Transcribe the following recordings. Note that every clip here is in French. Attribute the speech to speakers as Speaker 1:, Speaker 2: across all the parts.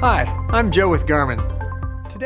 Speaker 1: Hi, I'm Joe with Garmin.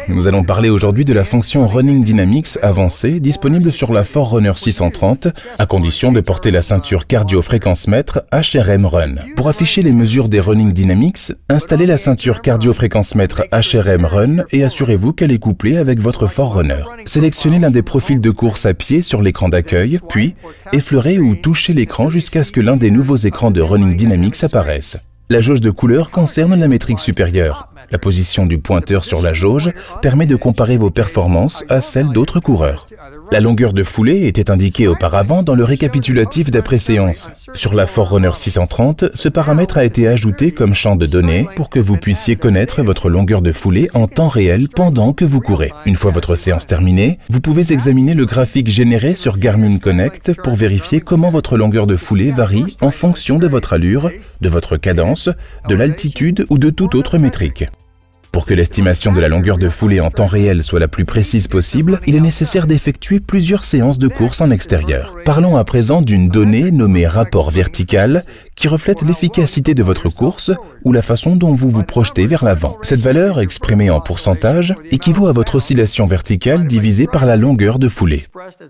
Speaker 2: Nous allons parler aujourd'hui de la fonction Running Dynamics avancée disponible sur la Forerunner 630 à condition de porter la ceinture cardio-fréquence-mètre HRM Run. Pour afficher les mesures des Running Dynamics, installez la ceinture cardio-fréquence-mètre HRM Run et assurez-vous qu'elle est couplée avec votre Forerunner. Sélectionnez l'un des profils de course à pied sur l'écran d'accueil, puis effleurez ou touchez l'écran jusqu'à ce que l'un des nouveaux écrans de Running Dynamics apparaisse. La jauge de couleur concerne la métrique supérieure. La position du pointeur sur la jauge permet de comparer vos performances à celles d'autres coureurs. La longueur de foulée était indiquée auparavant dans le récapitulatif d'après-séance. Sur la Forerunner 630, ce paramètre a été ajouté comme champ de données pour que vous puissiez connaître votre longueur de foulée en temps réel pendant que vous courez. Une fois votre séance terminée, vous pouvez examiner le graphique généré sur Garmin Connect pour vérifier comment votre longueur de foulée varie en fonction de votre allure, de votre cadence, de l'altitude ou de toute autre métrique. Pour que l'estimation de la longueur de foulée en temps réel soit la plus précise possible, il est nécessaire d'effectuer plusieurs séances de course en extérieur. Parlons à présent d'une donnée nommée rapport vertical qui reflète l'efficacité de votre course ou la façon dont vous vous projetez vers l'avant. Cette valeur, exprimée en pourcentage, équivaut à votre oscillation verticale divisée par la longueur de foulée.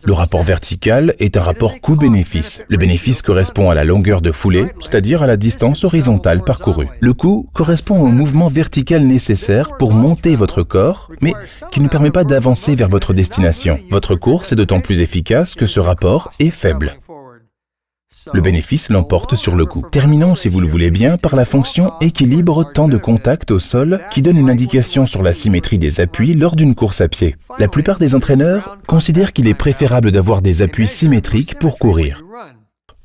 Speaker 2: Le rapport vertical est un rapport coût-bénéfice. Le bénéfice correspond à la longueur de foulée, c'est-à-dire à la distance horizontale parcourue. Le coût correspond au mouvement vertical nécessaire pour monter votre corps, mais qui ne permet pas d'avancer vers votre destination. Votre course est d'autant plus efficace que ce rapport est faible. Le bénéfice l'emporte sur le coût. Terminons, si vous le voulez bien, par la fonction équilibre temps de contact au sol qui donne une indication sur la symétrie des appuis lors d'une course à pied. La plupart des entraîneurs considèrent qu'il est préférable d'avoir des appuis symétriques pour courir.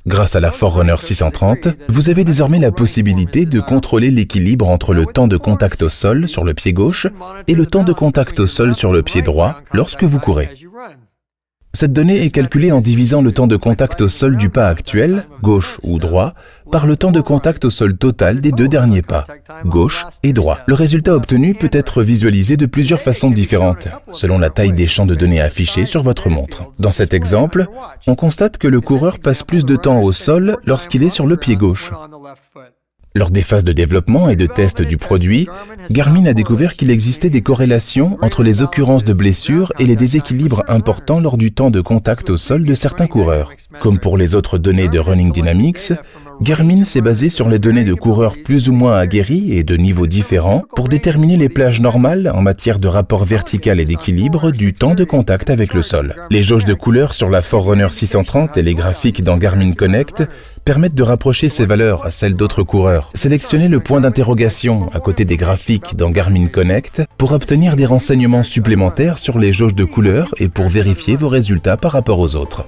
Speaker 2: Grâce à la Forerunner 630, vous avez désormais la possibilité de contrôler l'équilibre entre le temps de contact au sol sur le pied gauche et le temps de contact au sol sur le pied droit lorsque vous courez. Cette donnée est calculée en divisant le temps de contact au sol du pas actuel, gauche ou droit, par le temps de contact au sol total des deux derniers pas, gauche et droit. Le résultat obtenu peut être visualisé de plusieurs façons différentes, selon la taille des champs de données affichés sur votre montre. Dans cet exemple, on constate que le coureur passe plus de temps au sol lorsqu'il est sur le pied gauche. Lors des phases de développement et de test du produit, Garmin a découvert qu'il existait des corrélations entre les occurrences de blessures et les déséquilibres importants lors du temps de contact au sol de certains coureurs. Comme pour les autres données de Running Dynamics, Garmin s'est basé sur les données de coureurs plus ou moins aguerris et de niveaux différents pour déterminer les plages normales en matière de rapport vertical et d'équilibre du temps de contact avec le sol. Les jauges de couleurs sur la Forerunner 630 et les graphiques dans Garmin Connect permettent de rapprocher ces valeurs à celles d'autres coureurs. Sélectionnez le point d'interrogation à côté des graphiques dans Garmin Connect pour obtenir des renseignements supplémentaires sur les jauges de couleurs et pour vérifier vos résultats par rapport aux autres.